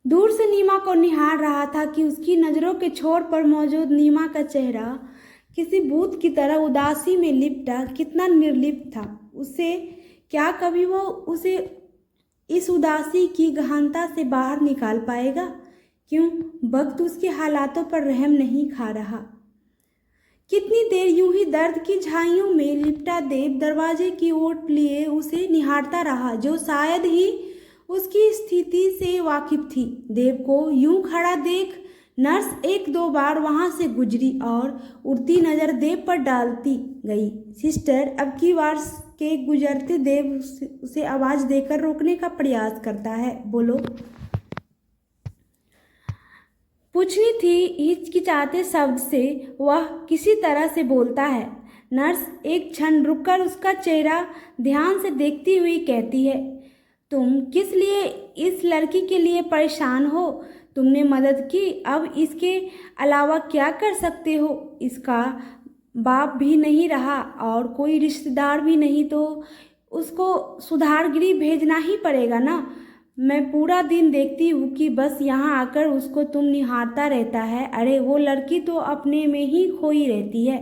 दूर से नीमा को निहार रहा था कि उसकी नज़रों के छोर पर मौजूद नीमा का चेहरा किसी भूत की तरह उदासी में लिपटा कितना निर्लिप्त था। उसे क्या कभी वो उसे इस उदासी की गहनता से बाहर निकाल पाएगा? क्यों वक्त उसके हालातों पर रहम नहीं खा रहा? कितनी देर यूं ही दर्द की झाइयों में लिपटा देव दरवाजे की ओर लिए उसे निहारता रहा, जो शायद ही उसकी स्थिति से वाकिफ थी। देव को यूं खड़ा देख नर्स एक दो बार वहां से गुजरी और उड़ती नजर देव पर डालती गई। सिस्टर, अब की बार के गुजरते देव उसे आवाज देकर रोकने का प्रयास करता है। बोलो। पूछनी थी हिचकिचाते शब्द से वह किसी तरह से बोलता है। नर्स एक क्षण रुककर उसका चेहरा ध्यान से देखती हुई कहती है, तुम किस लिए इस लड़की के लिए परेशान हो? तुमने मदद की, अब इसके अलावा क्या कर सकते हो? इसका बाप भी नहीं रहा और कोई रिश्तेदार भी नहीं, तो उसको सुधारगृह भेजना ही पड़ेगा ना। मैं पूरा दिन देखती हूँ कि बस यहाँ आकर उसको तुम निहारता रहता है। अरे वो लड़की तो अपने में ही खोई रहती है,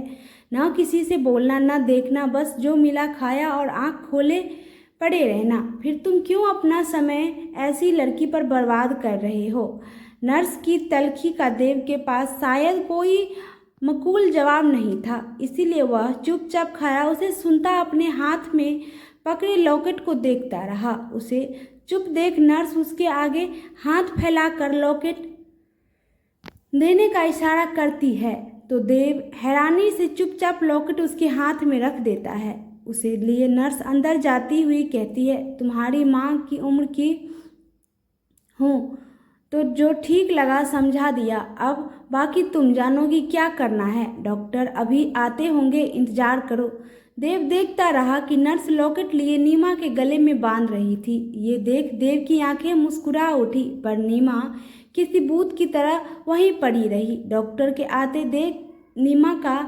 ना किसी से बोलना ना देखना, बस जो मिला खाया और आँख खोले पड़े रहना। फिर तुम क्यों अपना समय ऐसी लड़की पर बर्बाद कर रहे हो? नर्स की तलखी का देव के पास शायद कोई मकूल जवाब नहीं था, इसीलिए वह चुपचाप खड़ा उसे सुनता अपने हाथ में पकड़े लॉकेट को देखता रहा। उसे चुप देख नर्स उसके आगे हाथ फैलाकर लॉकेट देने का इशारा करती है तो देव हैरानी से चुपचाप लॉकेट उसके हाथ में रख देता है। उसे लिए नर्स अंदर जाती हुई कहती है, तुम्हारी माँ की उम्र की हूँ तो जो ठीक लगा समझा दिया, अब बाकी तुम जानोगी क्या करना है। डॉक्टर अभी आते होंगे, इंतजार करो। देव देखता रहा कि नर्स लॉकेट लिए नीमा के गले में बांध रही थी। ये देख देव की आंखें मुस्कुरा उठी, पर नीमा किसी भूत की तरह वहीं पड़ी रही। डॉक्टर के आते देख नीमा का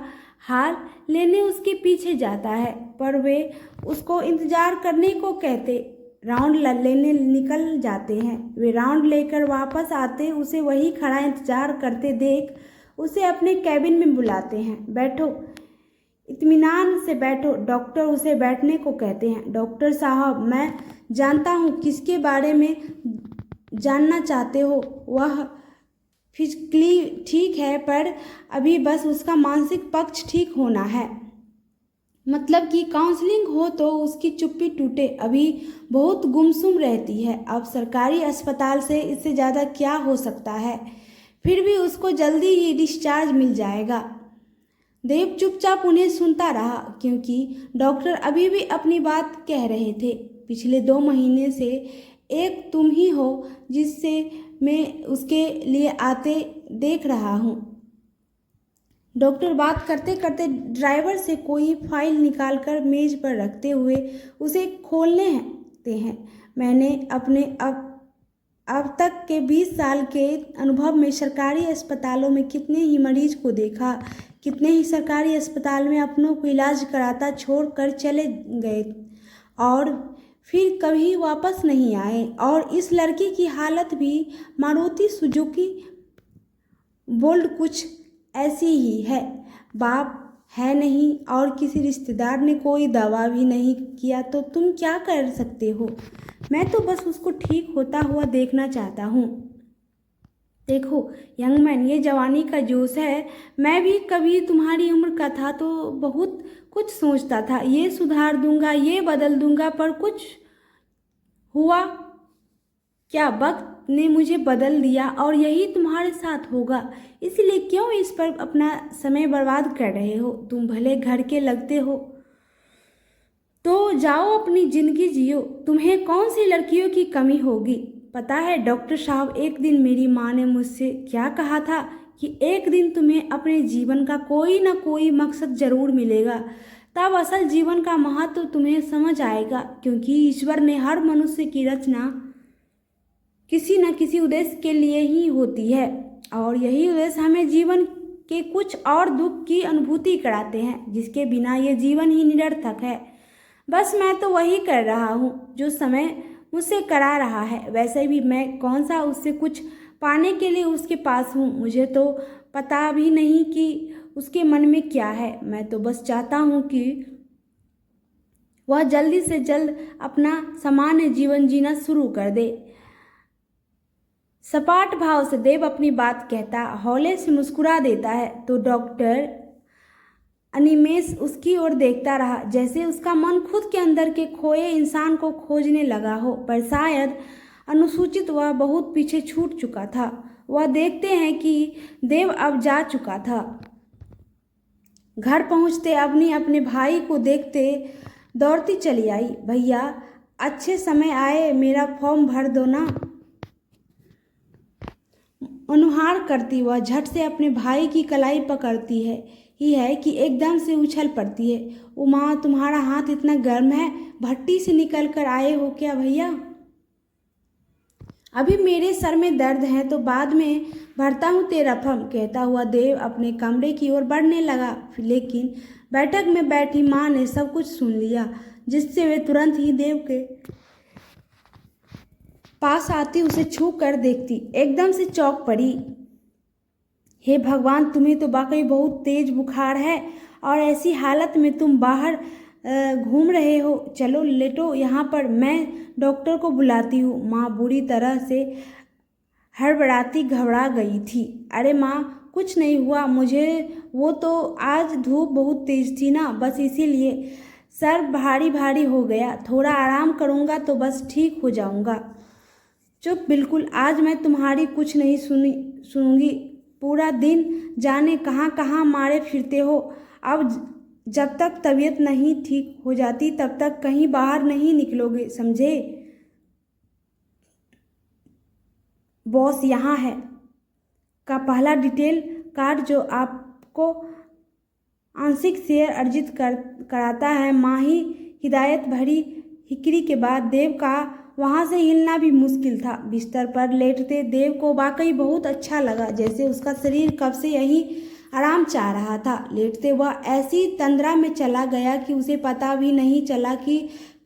हार लेने उसके पीछे जाता है, पर वे उसको इंतजार करने को कहते राउंड लेने निकल जाते हैं। वे राउंड लेकर वापस आते उसे वही खड़ा इंतजार करते देख उसे अपने कैबिन में बुलाते हैं। बैठो, इत्मीनान से बैठो। डॉक्टर उसे बैठने को कहते हैं। डॉक्टर साहब, मैं जानता हूँ किसके बारे में जानना चाहते हो। वह फिजिकली ठीक है, पर अभी बस उसका मानसिक पक्ष ठीक होना है। मतलब कि काउंसलिंग हो तो उसकी चुप्पी टूटे। अभी बहुत गुमसुम रहती है। अब सरकारी अस्पताल से इससे ज़्यादा क्या हो सकता है? फिर भी उसको जल्दी ही डिस्चार्ज मिल जाएगा। देव चुपचाप उन्हें सुनता रहा, क्योंकि डॉक्टर अभी भी अपनी बात कह रहे थे। पिछले 2 महीने से एक तुम ही हो जिससे मैं उसके लिए आते देख रहा हूँ। डॉक्टर बात करते करते ड्राइवर से कोई फाइल निकालकर मेज पर रखते हुए उसे खोलते हैं। मैंने अपने अब तक के 20 साल के अनुभव में सरकारी अस्पतालों में कितने ही मरीज को देखा, कितने ही सरकारी अस्पताल में अपनों को इलाज कराता छोड़कर चले गए और फिर कभी वापस नहीं आए। और इस लड़की की हालत भी मारुति सुजुकी बोल्ड कुछ ऐसी ही है। बाप है नहीं और किसी रिश्तेदार ने कोई दवा भी नहीं किया, तो तुम क्या कर सकते हो? मैं तो बस उसको ठीक होता हुआ देखना चाहता हूँ। देखो यंग मैन, ये जवानी का जोश है। मैं भी कभी तुम्हारी उम्र का था तो बहुत कुछ सोचता था, ये सुधार दूंगा, ये बदल दूंगा, पर कुछ हुआ क्या? वक्त ने मुझे बदल दिया और यही तुम्हारे साथ होगा। इसलिए क्यों इस पर अपना समय बर्बाद कर रहे हो? तुम भले घर के लगते हो तो जाओ अपनी जिंदगी जियो। तुम्हें कौन सी लड़कियों की कमी होगी? पता है डॉक्टर साहब, एक दिन मेरी माँ ने मुझसे क्या कहा था कि एक दिन तुम्हें अपने जीवन का कोई ना कोई मकसद जरूर मिलेगा, तब असल जीवन का महत्व तुम्हें समझ आएगा। क्योंकि ईश्वर ने हर मनुष्य की रचना किसी न किसी उद्देश्य के लिए ही होती है, और यही उद्देश्य हमें जीवन के कुछ और दुख की अनुभूति कराते हैं, जिसके बिना ये जीवन ही निरर्थक है। बस मैं तो वही कर रहा हूँ जो समय मुझसे करा रहा है। वैसे भी मैं कौन सा उससे कुछ पाने के लिए उसके पास हूँ। मुझे तो पता भी नहीं कि उसके मन में क्या है। मैं तो बस चाहता हूँ कि वह जल्दी से जल्द अपना सामान्य जीवन जीना शुरू कर दे। सपाट भाव से देव अपनी बात कहता हौले से मुस्कुरा देता है तो डॉक्टर अनिमेष उसकी ओर देखता रहा, जैसे उसका मन खुद के अंदर के खोए इंसान को खोजने लगा हो। पर शायद अनुसूचित वह बहुत पीछे छूट चुका था। वह देखते हैं कि देव अब जा चुका था। घर पहुंचते अवनी अपने भाई को देखते दौड़ती चली आई। भैया अच्छे समय आए, मेरा फॉर्म भर दो ना। अनुहार करती वह झट से अपने भाई की कलाई पकड़ती है कि एकदम से उछल पड़ती है। उमा, तुम्हारा हाथ इतना गर्म है, भट्टी से निकल कर आए हो क्या भैया? अभी मेरे सर में दर्द है तो बाद में भरता हूँ तेरा फॉर्म, कहता हुआ देव अपने कमरे की ओर बढ़ने लगा। लेकिन बैठक में बैठी माँ ने सब कुछ सुन लिया, जिससे वे तुरंत ही देव के पास आती उसे छू कर देखती एकदम से चौंक पड़ी। हे भगवान, तुम्हें तो वाकई बहुत तेज बुखार है और ऐसी हालत में तुम बाहर घूम रहे हो। चलो लेटो यहाँ पर, मैं डॉक्टर को बुलाती हूँ। माँ बुरी तरह से हड़बड़ाती घबरा गई थी। अरे माँ, कुछ नहीं हुआ मुझे, वो तो आज धूप बहुत तेज थी ना, बस इसीलिए सर भारी भारी हो गया। थोड़ा आराम करूँगा तो बस ठीक हो जाऊँगा। चुप बिल्कुल, आज मैं तुम्हारी कुछ नहीं सुनूंगी। पूरा दिन जाने कहाँ कहाँ मारे फिरते हो। अब जब तक तबीयत नहीं ठीक हो जाती तब तक कहीं बाहर नहीं निकलोगे, समझे? बॉस यहाँ है का पहला डिटेल कार्ड जो आपको आंशिक शेयर अर्जित कराता है। माँ ही हिदायत भरी हिकरी के बाद देव का वहाँ से हिलना भी मुश्किल था। बिस्तर पर लेटते देव को वाकई बहुत अच्छा लगा, जैसे उसका शरीर कब से यही आराम चाह रहा था। लेटते वह ऐसी तंद्रा में चला गया कि उसे पता भी नहीं चला कि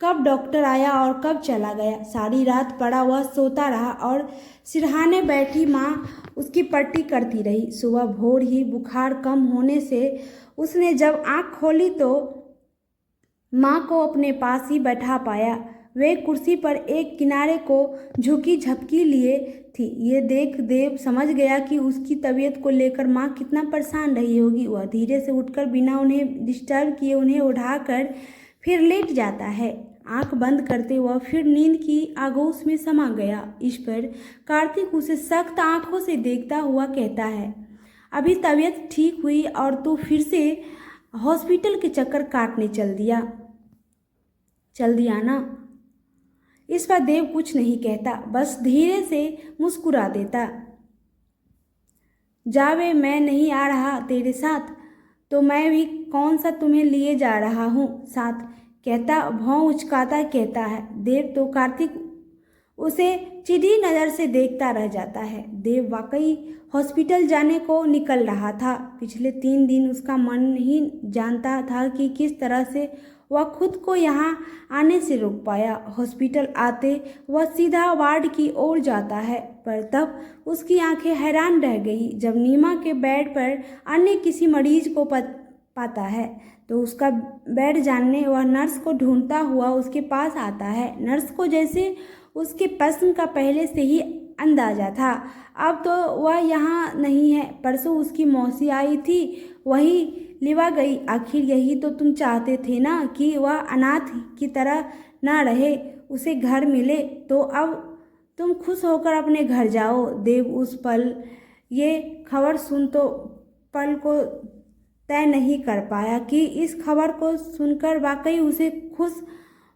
कब डॉक्टर आया और कब चला गया। सारी रात पड़ा वह सोता रहा और सिरहाने बैठी माँ उसकी पट्टी करती रही। सुबह भोर ही बुखार कम होने से उसने जब आँख खोली तो माँ को अपने पास ही बैठा पाया। वे कुर्सी पर एक किनारे को झुकी झपकी लिए थी। ये देख देव समझ गया कि उसकी तबीयत को लेकर माँ कितना परेशान रही होगी। वह धीरे से उठकर बिना उन्हें डिस्टर्ब किए उन्हें उठाकर फिर लेट जाता है। आंख बंद करते वह फिर नींद की आगोश में समा गया। इस पर कार्तिक उसे सख्त आंखों से देखता हुआ कहता है, अभी तबीयत ठीक हुई और तू फिर से हॉस्पिटल के चक्कर काटने चल दिया ना। इस पर देव कुछ नहीं कहता, बस धीरे से मुस्कुरा देता। जावे, मैं नहीं आ रहा तेरे साथ, तो मैं भी कौन सा तुम्हें लिए जा रहा हूँ साथ, कहता भौं उचकाता कहता है। देव तो कार्तिक उसे चिढ़ी नज़र से देखता रह जाता है। देव वाकई हॉस्पिटल जाने को निकल रहा था। पिछले 3 दिन उसका मन ही जानता था कि किस तरह से वह खुद को यहाँ आने से रोक पाया। हॉस्पिटल आते वह सीधा वार्ड की ओर जाता है, पर तब उसकी आंखें हैरान रह गई जब नीमा के बेड पर अन्य किसी मरीज को पाता है तो उसका बेड जानने वह नर्स को ढूंढता हुआ उसके पास आता है। नर्स को जैसे उसके प्रश्न का पहले से ही अंदाजा था। अब तो वह यहाँ नहीं है, परसों उसकी मौसी आई थी, वही लिवा गई। आखिर यही तो तुम चाहते थे ना कि वह अनाथ की तरह ना रहे, उसे घर मिले। तो अब तुम खुश होकर अपने घर जाओ। देव उस पल ये खबर सुन तो पल को तय नहीं कर पाया कि इस खबर को सुनकर वाकई उसे खुश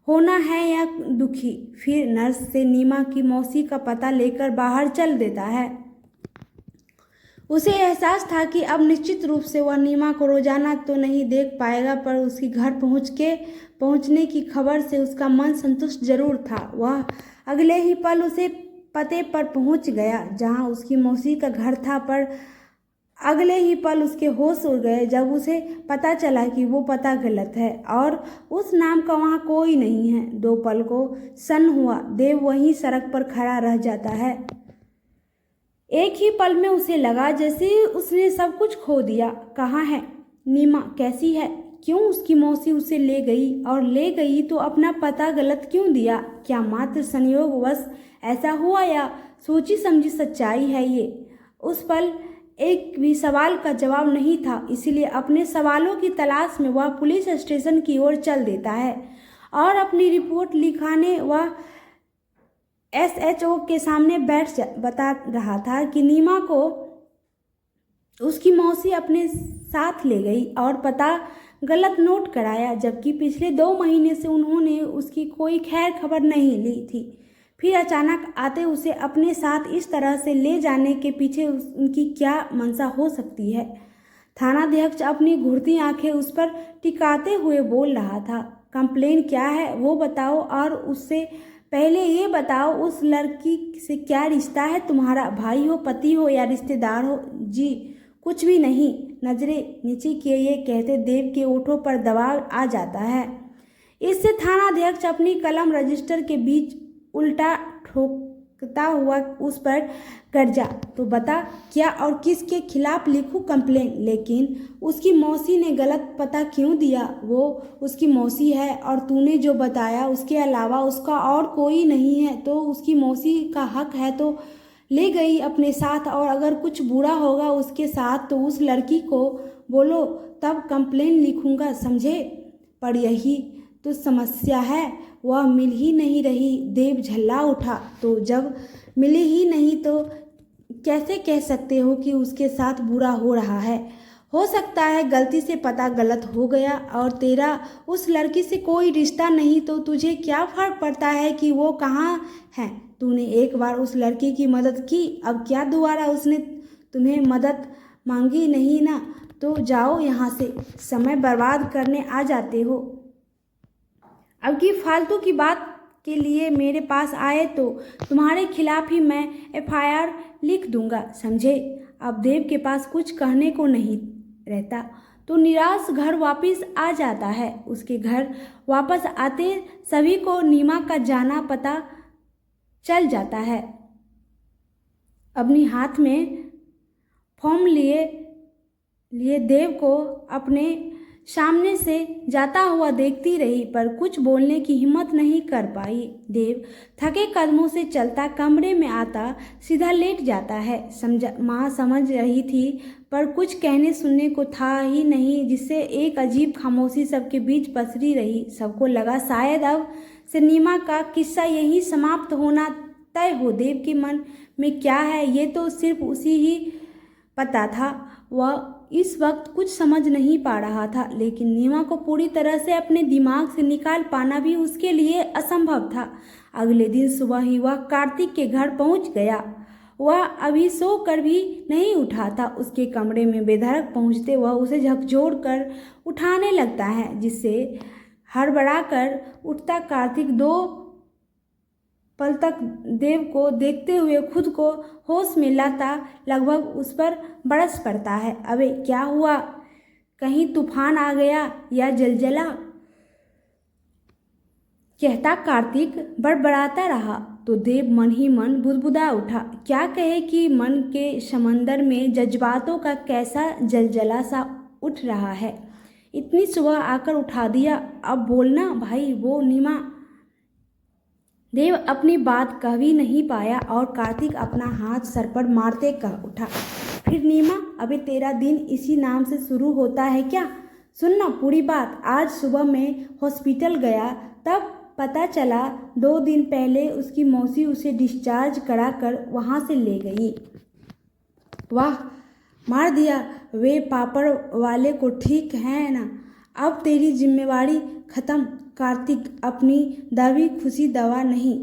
होना है या दुखी। फिर नर्स से नीमा की मौसी का पता लेकर बाहर चल देता है। उसे एहसास था कि अब निश्चित रूप से वह नीमा को रोजाना तो नहीं देख पाएगा, पर उसके घर पहुंचने की खबर से उसका मन संतुष्ट जरूर था। वह अगले ही पल उसे पते पर पहुंच गया जहां उसकी मौसी का घर था, पर अगले ही पल उसके होश उड़ गए जब उसे पता चला कि वो पता गलत है और उस नाम का वहाँ कोई नहीं है। 2 पल को सन्न हुआ देव वहीं सड़क पर खड़ा रह जाता है। एक ही पल में उसे लगा जैसे उसने सब कुछ खो दिया। कहाँ है नीमा, कैसी है, क्यों उसकी मौसी उसे ले गई, और ले गई तो अपना पता गलत क्यों दिया? क्या मात्र संयोगवश ऐसा हुआ या सोची समझी सच्चाई है ये? उस पल एक भी सवाल का जवाब नहीं था, इसलिए अपने सवालों की तलाश में वह पुलिस स्टेशन की ओर चल देता है और अपनी रिपोर्ट लिखाने वह SHO के सामने बता रहा था कि नीमा को उसकी मौसी अपने साथ ले गई और पता गलत नोट कराया, जबकि पिछले 2 महीने से उन्होंने उसकी कोई खैर खबर नहीं ली थी। फिर अचानक आते उसे अपने साथ इस तरह से ले जाने के पीछे उनकी क्या मंशा हो सकती है? थानाध्यक्ष अपनी घुरती आंखें उस पर टिकाते हुए बोल रहा था। कंप्लेन क्या है वो बताओ, और उससे पहले ये बताओ उस लड़की से क्या रिश्ता है तुम्हारा? भाई हो, पति हो या रिश्तेदार हो? जी कुछ भी नहीं। नजरें नीचे किए ये कहते देव के ओठों पर दबाव आ जाता है। इससे थानाध्यक्ष अपनी कलम रजिस्टर के बीच उल्टा ठोकता हुआ उस पर गरजा, तो बता क्या और किसके खिलाफ लिखूं कंप्लेन? लेकिन उसकी मौसी ने गलत पता क्यों दिया? वो उसकी मौसी है और तूने जो बताया उसके अलावा उसका और कोई नहीं है, तो उसकी मौसी का हक है तो ले गई अपने साथ, और अगर कुछ बुरा होगा उसके साथ तो उस लड़की को बोलो तब कंप्लेन लिखूंगा, समझे? पर यही तो समस्या है, वह मिल ही नहीं रही। देव झल्ला उठा। तो जब मिली ही नहीं तो कैसे कह सकते हो कि उसके साथ बुरा हो रहा है? हो सकता है गलती से पता गलत हो गया, और तेरा उस लड़की से कोई रिश्ता नहीं तो तुझे क्या फर्क पड़ता है कि वो कहाँ है? तूने एक बार उस लड़की की मदद की, अब क्या दोबारा उसने तुम्हें मदद मांगी नहीं ना? तो जाओ यहाँ से, समय बर्बाद करने आ जाते हो। अब की फालतू की बात के लिए मेरे पास आए तो तुम्हारे खिलाफ ही मैं FIR लिख दूंगा, समझे? अब देव के पास कुछ कहने को नहीं रहता तो निराश घर वापस आ जाता है। उसके घर वापस आते सभी को नीमा का जाना पता चल जाता है। अपनी हाथ में फॉर्म लिए देव को अपने सामने से जाता हुआ देखती रही, पर कुछ बोलने की हिम्मत नहीं कर पाई। देव थके कदमों से चलता कमरे में आता सीधा लेट जाता है। माँ समझ रही थी पर कुछ कहने सुनने को था ही नहीं, जिससे एक अजीब खामोशी सबके बीच पसरी रही। सबको लगा शायद अब से नीमा का किस्सा यही समाप्त होना तय हो। देव के मन में क्या है ये तो सिर्फ उसी ही पता था। वह इस वक्त कुछ समझ नहीं पा रहा था, लेकिन नीमा को पूरी तरह से अपने दिमाग से निकाल पाना भी उसके लिए असंभव था। अगले दिन सुबह ही वह कार्तिक के घर पहुंच गया। वह अभी सो कर भी नहीं उठा था। उसके कमरे में बेधड़क पहुंचते वह उसे झकझोर कर उठाने लगता है, जिससे हड़बड़ा कर उठता कार्तिक 2 पल तक देव को देखते हुए खुद को होश में लाता लगभग उस पर बरस पड़ता है। अबे क्या हुआ, कहीं तूफान आ गया या जलजला? कहता कार्तिक बड़बड़ाता रहा तो देव मन ही मन बुदबुदा उठा। क्या कहे कि मन के समंदर में जज्बातों का कैसा जलजला सा उठ रहा है। इतनी सुबह आकर उठा दिया, अब बोलना भाई। वो नीमा। देव अपनी बात कह भी नहीं पाया और कार्तिक अपना हाथ सर पर मारते कह उठा, फिर नीमा? अबे तेरा दिन इसी नाम से शुरू होता है क्या? सुनना पूरी बात। आज सुबह मैं हॉस्पिटल गया, तब पता चला 2 दिन पहले उसकी मौसी उसे डिस्चार्ज करा कर वहाँ से ले गई। वाह, मार दिया वे पापड़ वाले को, ठीक है ना? अब तेरी जिम्मेवारी खत्म। कार्तिक अपनी दबी खुशी दबा नहीं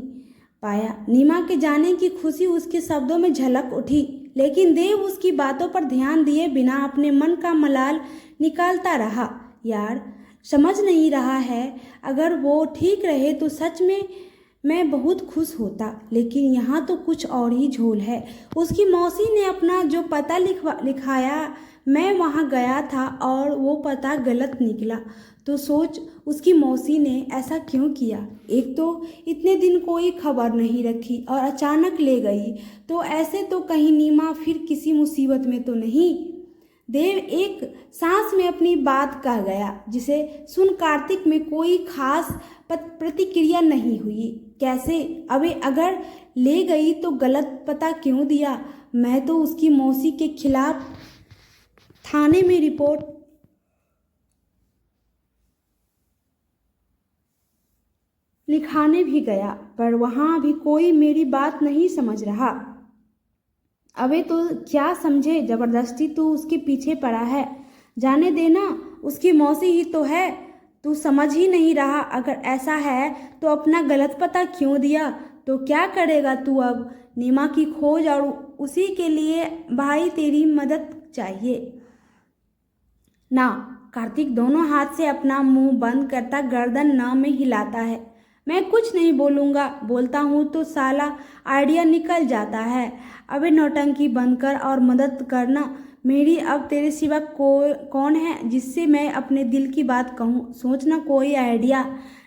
पाया। नीमा के जाने की खुशी उसके शब्दों में झलक उठी, लेकिन देव उसकी बातों पर ध्यान दिए बिना अपने मन का मलाल निकालता रहा। यार समझ नहीं रहा है, अगर वो ठीक रहे तो सच में मैं बहुत खुश होता, लेकिन यहाँ तो कुछ और ही झोल है। उसकी मौसी ने अपना जो पता लिखाया, मैं वहाँ गया था और वो पता गलत निकला। तो सोच उसकी मौसी ने ऐसा क्यों किया। एक तो इतने दिन कोई खबर नहीं रखी और अचानक ले गई, तो ऐसे तो कहीं नीमा फिर किसी मुसीबत में तो नहीं। देव एक सांस में अपनी बात कह गया, जिसे सुन कार्तिक में कोई खास प्रतिक्रिया नहीं हुई। कैसे? अबे अगर ले गई तो गलत पता क्यों दिया? मैं तो उसकी मौसी के खिलाफ थाने में रिपोर्ट लिखाने भी गया, पर वहाँ भी कोई मेरी बात नहीं समझ रहा। अबे तो क्या समझे, जबरदस्ती तू उसके पीछे पड़ा है। जाने देना, उसकी मौसी ही तो है। तू समझ ही नहीं रहा। अगर ऐसा है तो अपना गलत पता क्यों दिया? तो क्या करेगा तू अब? नीमा की खोज और उसी के लिए भाई तेरी मदद चाहिए ना। कार्तिक दोनों हाथ से अपना मुंह बंद करता गर्दन न में हिलाता है। मैं कुछ नहीं बोलूँगा, बोलता हूँ तो साला आइडिया निकल जाता है। अबे नौटंकी बंद कर और मदद करना मेरी। अब तेरे सिवा कौन है जिससे मैं अपने दिल की बात कहूँ? सोचना कोई आइडिया।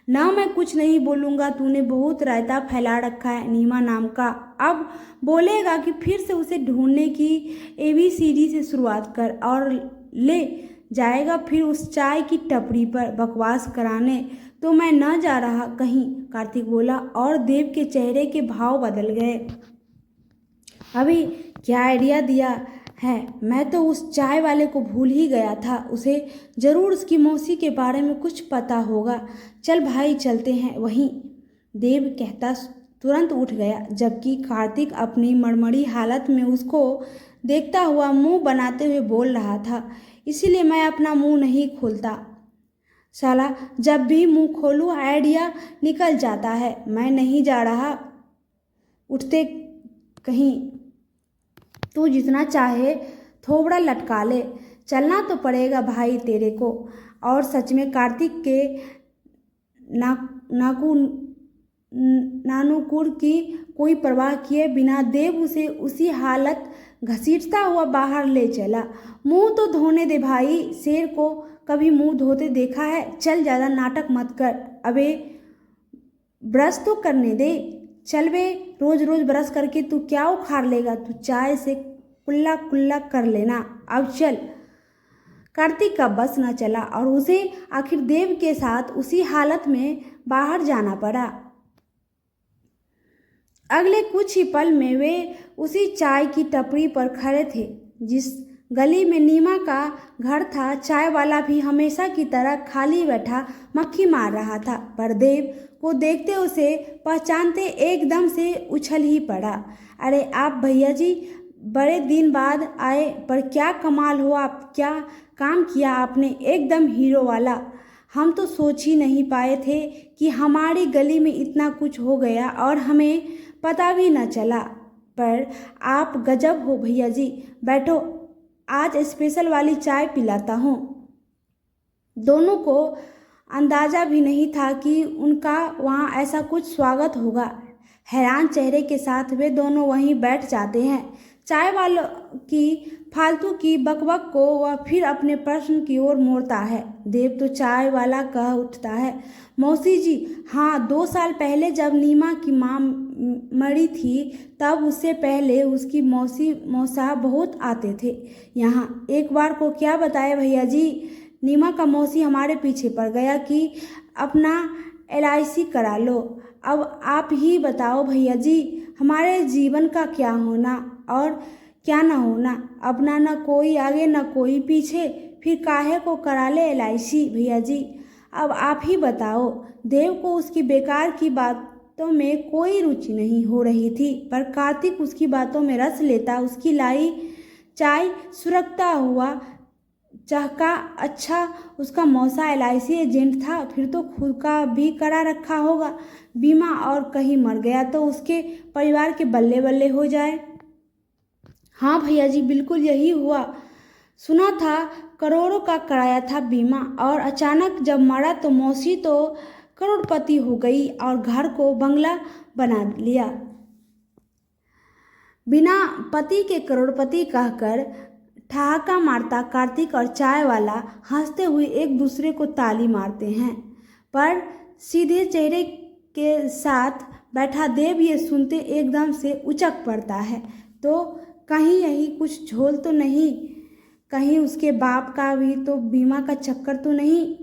ना मैं कुछ नहीं बोलूँगा, तूने बहुत रायता फैला रखा है नीमा नाम का। अब बोलेगा कि फिर से उसे ढूंढने की ABCD से शुरुआत कर और ले जाएगा फिर उस चाय की टपरी पर बकवास कराने। तो मैं न जा रहा कहीं, कार्तिक बोला और देव के चेहरे के भाव बदल गए। अभी क्या आइडिया दिया है? मैं तो उस चाय वाले को भूल ही गया था। उसे जरूर उसकी मौसी के बारे में कुछ पता होगा। चल भाई चलते हैं वहीं, देव कहता तुरंत उठ गया, जबकि कार्तिक अपनी मड़मड़ी हालत में उसको देखता हुआ मुंह बनाते हुए बोल रहा था, इसीलिए मैं अपना मुंह नहीं खोलता। साला जब भी मुंह खोलूं आइडिया निकल जाता है। मैं नहीं जा रहा उठते कहीं। तू जितना चाहे थोबड़ा लटका ले, चलना तो पड़ेगा भाई तेरे को। और सच में कार्तिक के नानुकुर की कोई परवाह किए बिना देव उसे उसी हालत घसीटता हुआ बाहर ले चला। मुंह तो धोने दे भाई, शेर को कभी मुंह धोते देखा है? चल ज़्यादा नाटक मत कर। अबे ब्रश तो करने दे। चल बे, रोज रोज ब्रश करके तू क्या उखाड़ लेगा? तू चाय से कुल्ला कुल्ला कर लेना। अब चल। कार्तिक का बस न चला और उसे आखिर देव के साथ उसी हालत में बाहर जाना पड़ा। अगले कुछ ही पल में वे उसी चाय की टपरी पर खड़े थे जिस गली में नीमा का घर था। चाय वाला भी हमेशा की तरह खाली बैठा मक्खी मार रहा था, पर देव को देखते उसे पहचानते एकदम से उछल ही पड़ा। अरे आप भैया जी, बड़े दिन बाद आए, पर क्या कमाल हो, आप क्या काम किया आपने, एकदम हीरो वाला। हम तो सोच ही नहीं पाए थे कि हमारी गली में इतना कुछ हो गया और हमें पता भी न चला। पर आप गजब हो भैया जी। बैठो, आज स्पेशल वाली चाय पिलाता हूँ। दोनों को अंदाज़ा भी नहीं था कि उनका वहाँ ऐसा कुछ स्वागत होगा। हैरान चेहरे के साथ वे दोनों वहीं बैठ जाते हैं। चाय वालों की फालतू की बकबक को वह फिर अपने प्रश्न की ओर मोड़ता है। देव तो चाय वाला कह उठता है, मौसी जी, हाँ 2 साल पहले जब नीमा की माँ मरी थी, तब उससे पहले उसकी मौसा बहुत आते थे यहाँ। एक बार को क्या बताए भैया जी, नीमा का मौसी हमारे पीछे पड़ गया कि अपना LIC करा लो। अब आप ही बताओ भैया जी, हमारे जीवन का क्या होना और क्या ना होना। अपना न कोई आगे न कोई पीछे, फिर काहे को करा ले LIC भैया जी। अब आप ही बताओ। देव को उसकी बेकार की बातों में कोई रुचि नहीं हो रही थी, पर कार्तिक उसकी बातों में रस लेता उसकी लाई चाय सुरखता हुआ चहका। अच्छा, उसका मौसा LIC एजेंट था, फिर तो खुद का भी करा रखा होगा बीमा, और कहीं मर गया तो उसके परिवार के बल्ले बल्ले हो जाए। हाँ भैया जी, बिल्कुल यही हुआ। सुना था करोड़ों का कराया था बीमा, और अचानक जब मरा तो मौसी तो करोड़पति हो गई और घर को बंगला बना लिया। बिना पति के करोड़पति कहकर ठहाका मारता कार्तिक और चाय वाला हंसते हुए एक दूसरे को ताली मारते हैं, पर सीधे चेहरे के साथ बैठा देव ये सुनते एकदम से उचक पड़ता है। तो कहीं यही कुछ झोल तो नहीं, कहीं उसके बाप का भी तो बीमा का चक्कर तो नहीं।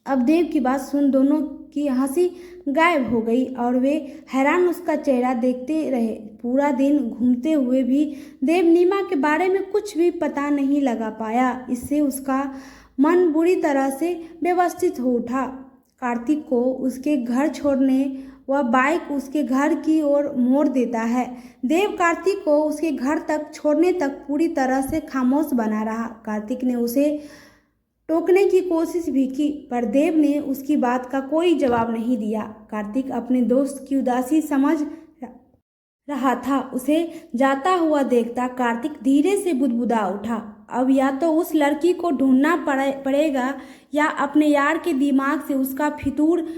अब देव की बात सुन दोनों की हंसी गायब हो गई और वे हैरान उसका चेहरा देखते रहे। पूरा दिन घूमते हुए भी देव नीमा के बारे में कुछ भी पता नहीं लगा पाया। इससे उसका मन बुरी तरह से व्यवस्थित हो उठा। कार्तिक को उसके घर छोड़ने वह बाइक उसके घर की ओर मोड़ देता है। देव कार्तिक को उसके घर तक छोड़ने तक पूरी तरह से खामोश बना रहा। कार्तिक ने उसे टोकने की कोशिश भी की, पर देव ने उसकी बात का कोई जवाब नहीं दिया। कार्तिक अपने दोस्त की उदासी समझ रहा था। उसे जाता हुआ देखता कार्तिक धीरे से बुदबुदा उठा, अब या तो उस लड़की को ढूंढना पड़ेगा या अपने यार के दिमाग से उसका फितूर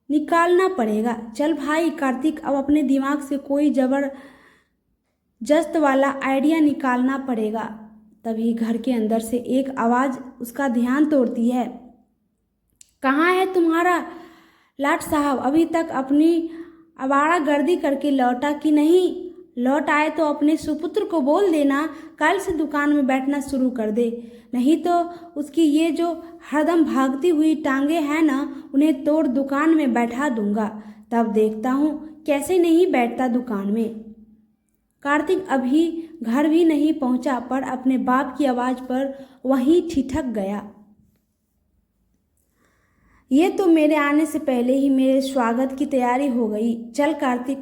निकालना पड़ेगा। चल भाई कार्तिक, अब अपने दिमाग से कोई जबरदस्त वाला आइडिया निकालना पड़ेगा। तभी घर के अंदर से एक आवाज़ उसका ध्यान तोड़ती है। कहाँ है तुम्हारा लाट साहब? अभी तक अपनी आवारागर्दी करके लौटा कि नहीं? लौट आए तो अपने सुपुत्र को बोल देना कल से दुकान में बैठना शुरू कर दे, नहीं तो उसकी ये जो हरदम भागती हुई टांगे हैं ना, उन्हें तोड़ दुकान में बैठा दूंगा। तब देखता हूँ कैसे नहीं बैठता दुकान में। कार्तिक अभी घर भी नहीं पहुंचा पर अपने बाप की आवाज़ पर वहीं ठिठक गया। ये तो मेरे आने से पहले ही मेरे स्वागत की तैयारी हो गई। चल कार्तिक,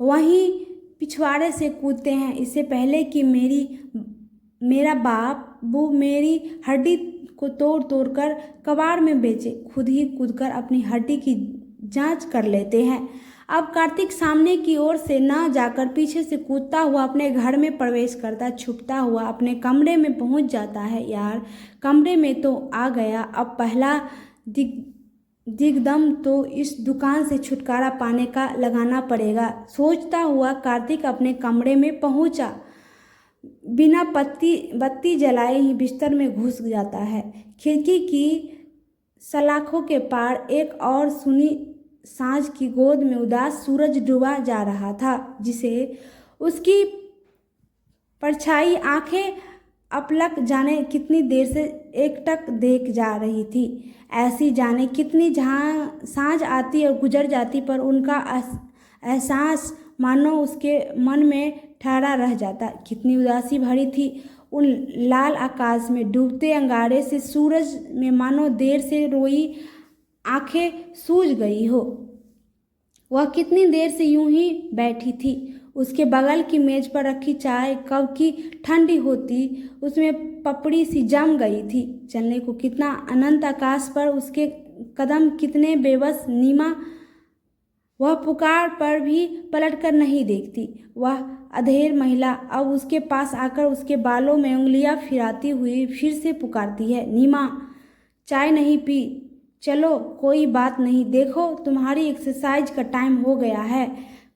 वहीं पिछवाड़े से कूदते हैं, इससे पहले कि मेरा बाबू मेरी हड्डी को तोड़ तोड़ कर कबाड़ में बेचे। खुद ही कूदकर अपनी हड्डी की जांच कर लेते हैं। अब कार्तिक सामने की ओर से न जाकर पीछे से कूदता हुआ अपने घर में प्रवेश करता, छुपता हुआ अपने कमरे में पहुंच जाता है। यार, कमरे में तो आ गया, अब पहला दिग्दम तो इस दुकान से छुटकारा पाने का लगाना पड़ेगा। सोचता हुआ कार्तिक अपने कमरे में पहुंचा। बिना बत्ती जलाए ही बिस्तर में घुस जाता है। खिड़की की सलाखों के पार एक और सुनी सांझ की गोद में उदास सूरज डूबा जा रहा था, जिसे उसकी परछाई आंखें अपलक जाने कितनी देर से एकटक देख जा रही थी। ऐसी जाने कितनी सांझ आती और गुजर जाती, पर उनका एहसास मानो उसके मन में ठहरा रह जाता। कितनी उदासी भरी थी उन लाल आकाश में डूबते अंगारे से सूरज में, मानो देर से रोई आंखें सूज गई हो। वह कितनी देर से यूं ही बैठी थी। उसके बगल की मेज पर रखी चाय कब की ठंडी होती, उसमें पपड़ी सी जम गई थी। चलने को कितना अनंत आकाश पर उसके कदम कितने बेबस। नीमा वह पुकार पर भी पलटकर नहीं देखती। वह अधेड़ महिला अब उसके पास आकर उसके बालों में उंगलियां फिराती हुई फिर से पुकारती है, नीमा चाय नहीं पी? चलो कोई बात नहीं, देखो तुम्हारी एक्सरसाइज का टाइम हो गया है।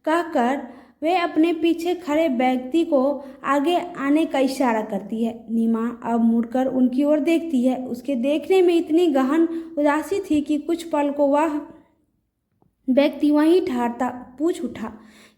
कहकर वे अपने पीछे खड़े व्यक्ति को आगे आने का इशारा करती है। नीमा अब मुड़कर उनकी ओर देखती है। उसके देखने में इतनी गहन उदासी थी कि कुछ पल को वह व्यक्ति वहीं ठहरता पूछ उठा,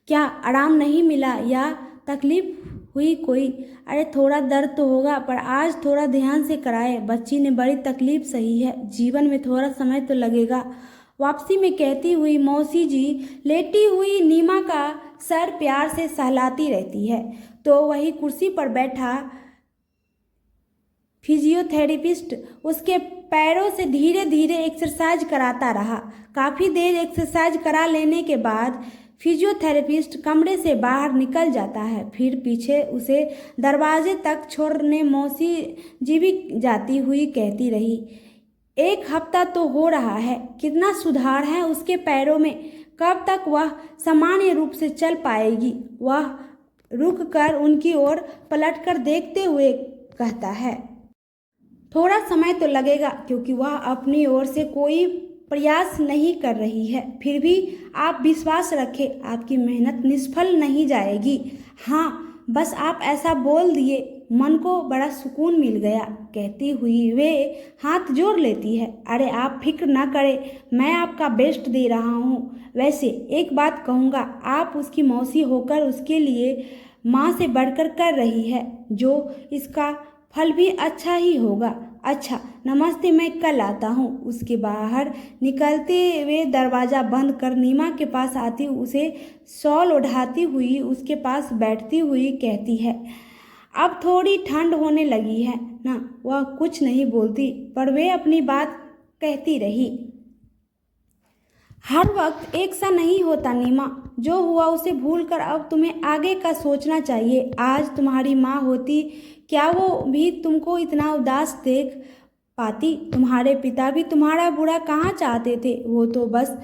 क्या आराम नहीं मिला या तकलीफ हुई कोई? अरे थोड़ा दर्द तो होगा, पर आज थोड़ा ध्यान से कराए। बच्ची ने बड़ी तकलीफ सही है, जीवन में थोड़ा समय तो लगेगा। वापसी में कहती हुई मौसी जी लेटी हुई नीमा का सर प्यार से सहलाती रहती है, तो वही कुर्सी पर बैठा फिजियोथेरेपिस्ट उसके पैरों से धीरे धीरे एक्सरसाइज कराता रहा। काफ़ी देर एक्सरसाइज करा लेने के बाद फिजियोथेरेपिस्ट कमरे से बाहर निकल जाता है। फिर पीछे उसे दरवाजे तक छोड़ने मौसी जी भी जाती हुई कहती रही, 1 हफ्ता तो हो रहा है, कितना सुधार है उसके पैरों में, कब तक वह सामान्य रूप से चल पाएगी? वह रुककर उनकी ओर पलटकर देखते हुए कहता है, थोड़ा समय तो लगेगा, क्योंकि वह अपनी ओर से कोई प्रयास नहीं कर रही है, फिर भी आप विश्वास रखें, आपकी मेहनत निष्फल नहीं जाएगी। हाँ, बस आप ऐसा बोल दिए, मन को बड़ा सुकून मिल गया। कहती हुई वे हाथ जोड़ लेती है। अरे आप फिक्र ना करें, मैं आपका बेस्ट दे रहा हूँ। वैसे एक बात कहूँगा, आप उसकी मौसी होकर उसके लिए माँ से बढ़कर कर रही है, जो इसका फल भी अच्छा ही होगा। अच्छा नमस्ते, मैं कल आता हूँ। उसके बाहर निकलते हुए दरवाज़ा बंद कर नीमा के पास आती, उसे शॉल ओढ़ाती हुई उसके पास बैठती हुई कहती है, अब थोड़ी ठंड होने लगी है ना। वह कुछ नहीं बोलती, पर वे अपनी बात कहती रही। हर वक्त एक सा नहीं होता नीमा, जो हुआ उसे भूलकर अब तुम्हें आगे का सोचना चाहिए। आज तुम्हारी माँ होती, क्या वो भी तुमको इतना उदास देख पाती? तुम्हारे पिता भी तुम्हारा बुरा कहाँ चाहते थे, वो तो बस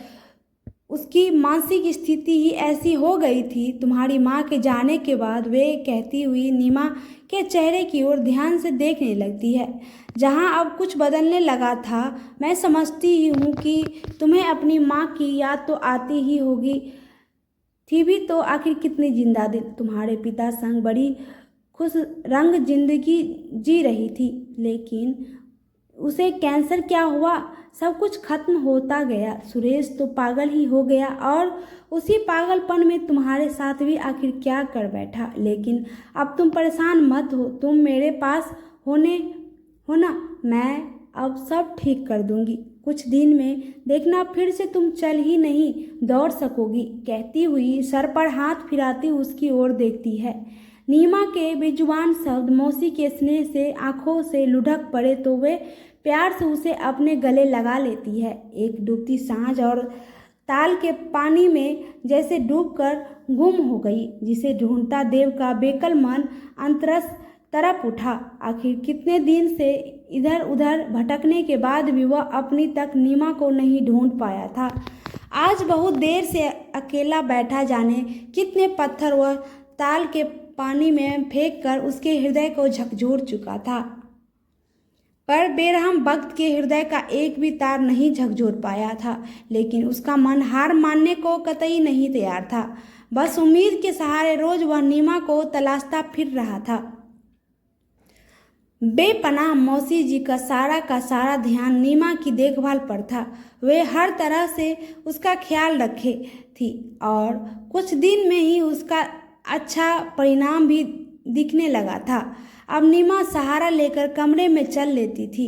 उसकी मानसिक स्थिति ही ऐसी हो गई थी। तुम्हारी माँ के जाने के बाद वे कहती हुई नीमा के चेहरे की ओर ध्यान से देखने लगती है, जहाँ अब कुछ बदलने लगा था। मैं समझती ही हूँ कि तुम्हें अपनी माँ की याद तो आती ही होगी, थी भी तो आखिर कितनी जिंदा दिल तुम्हारे पिता संग बड़ी खुश रंग जिंदगी जी रही थी, लेकिन उसे कैंसर क्या हुआ, सब कुछ खत्म होता गया। सुरेश तो पागल ही हो गया और उसी पागलपन में तुम्हारे साथ भी आखिर क्या कर बैठा। लेकिन अब तुम परेशान मत हो, तुम मेरे पास हो ना, मैं अब सब ठीक कर दूंगी। कुछ दिन में देखना फिर से तुम चल ही नहीं दौड़ सकोगी। कहती हुई सर पर हाथ फिराती उसकी ओर देखती है। नीमा के बेजुबान शब्द मौसी के स्नेह से आंखों से लुढ़क पड़े तो वे प्यार से उसे अपने गले लगा लेती है। एक डूबती सांझ और ताल के पानी में जैसे डूबकर गुम हो गई, जिसे ढूंढता देव का बेकल मन अंतरस तरफ उठा। आखिर कितने दिन से इधर उधर भटकने के बाद भी वह अपनी तक नीमा को नहीं ढूंढ पाया था। आज बहुत देर से अकेला बैठा, जाने कितने पत्थर वह ताल के पानी में फेंक कर उसके हृदय को झकझोर चुका था, पर बेरहम वक्त के हृदय का एक भी तार नहीं झकझोर पाया था। लेकिन उसका मन हार मानने को कतई नहीं तैयार था। बस उम्मीद के सहारे रोज वह नीमा को तलाशता फिर रहा था। बेपनाह मौसी जी का सारा ध्यान नीमा की देखभाल पर था। वे हर तरह से उसका ख्याल रखे थी और कुछ दिन में ही उसका अच्छा परिणाम भी दिखने लगा था। अब नीमा सहारा लेकर कमरे में चल लेती थी।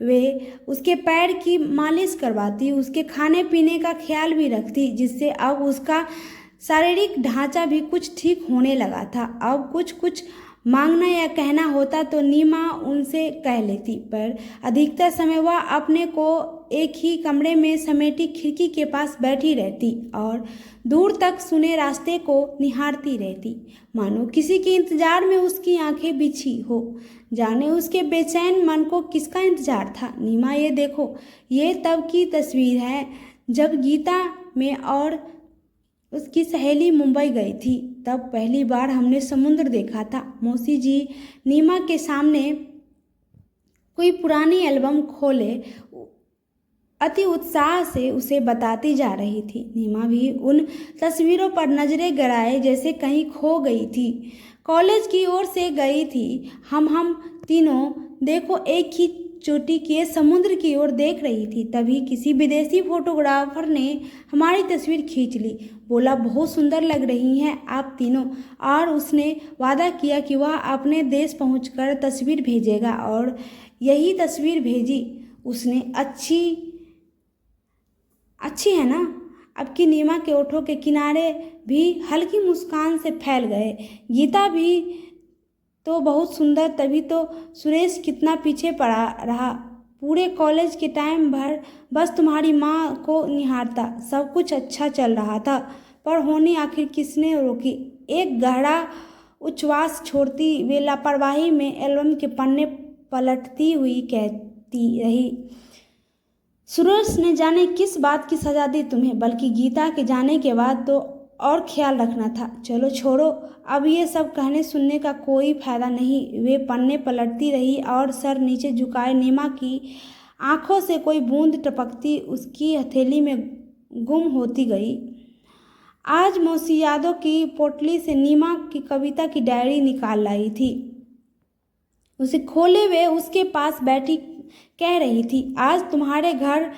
वे उसके पैर की मालिश करवाती, उसके खाने पीने का ख्याल भी रखती, जिससे अब उसका शारीरिक ढांचा भी कुछ ठीक होने लगा था। अब कुछ मांगना या कहना होता तो नीमा उनसे कह लेती, पर अधिकतर समय वह अपने को एक ही कमरे में समेटी खिड़की के पास बैठी रहती और दूर तक सुने रास्ते को निहारती रहती, मानो किसी के इंतजार में उसकी आंखें बिछी हो। जाने उसके बेचैन मन को किसका इंतजार था। नीमा, ये देखो, ये तब की तस्वीर है जब गीता में और उसकी सहेली मुंबई गई थी। तब पहली बार हमने समुद्र देखा था। मौसी जी नीमा के सामने कोई पुरानी एल्बम खोले अति उत्साह से उसे बताती जा रही थी। नीमा भी उन तस्वीरों पर नजरें गड़ाए जैसे कहीं खो गई थी। कॉलेज की ओर से गई थी। हम तीनों देखो एक ही चोटी के समुद्र की ओर देख रही थी। तभी किसी विदेशी फोटोग्राफर ने हमारी तस्वीर खींच ली। बोला, बहुत सुंदर लग रही हैं आप तीनों, और उसने वादा किया कि वह अपने देश पहुंचकर तस्वीर भेजेगा। और यही तस्वीर भेजी उसने। अच्छी है ना? अब की नीमा के ओठों के किनारे भी हल्की मुस्कान से फैल गए। गीता भी तो बहुत सुंदर, तभी तो सुरेश कितना पीछे पड़ा रहा। पूरे कॉलेज के टाइम भर बस तुम्हारी माँ को निहारता। सब कुछ अच्छा चल रहा था, पर होनी आखिर किसने रोकी? एक गहरा उच्छ्वास छोड़ती वे लापरवाही में एल्बम के पन्ने पलटती हुई कहती रही, सुरेश ने जाने किस बात की सजा दी तुम्हें, बल्कि गीता के जाने के बाद तो और ख्याल रखना था। चलो छोड़ो, अब ये सब कहने सुनने का कोई फायदा नहीं। वे पन्ने पलटती रही और सर नीचे झुकाए नीमा की आंखों से कोई बूंद टपकती उसकी हथेली में गुम होती गई। आज मौसी यादव की पोटली से नीमा की कविता की डायरी निकाल लाई थी। उसे खोले हुए उसके पास बैठी कह रही थी, आज तुम्हारे घर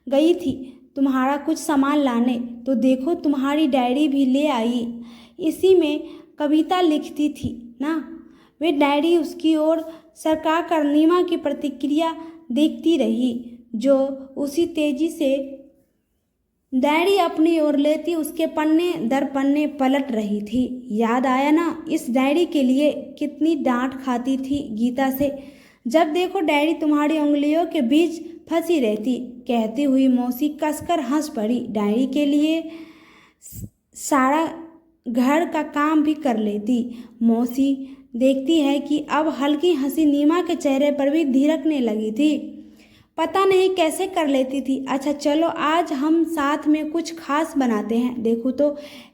गई थी तुम्हारा कुछ सामान लाने, तो देखो तुम्हारी डायरी भी ले आई। इसी में कविता लिखती थी ना। वे डायरी उसकी ओर सरका कर नीमा की प्रतिक्रिया देखती रही, जो उसी तेजी से डायरी अपनी ओर लेती उसके पन्ने दर पन्ने पलट रही थी। याद आया ना, इस डायरी के लिए कितनी डांट खाती थी गीता से। जब देखो डायरी तुम्हारी उंगलियों के बीच फंसी रहती, कहती हुई मौसी कसकर हंस पड़ी। डायरी के लिए सारा घर का काम भी कर लेती। मौसी देखती है कि अब हल्की हंसी नीमा के चेहरे पर भी धिरकने लगी थी। पता नहीं कैसे कर लेती थी। अच्छा चलो आज हम साथ में कुछ खास बनाते हैं, देखो तो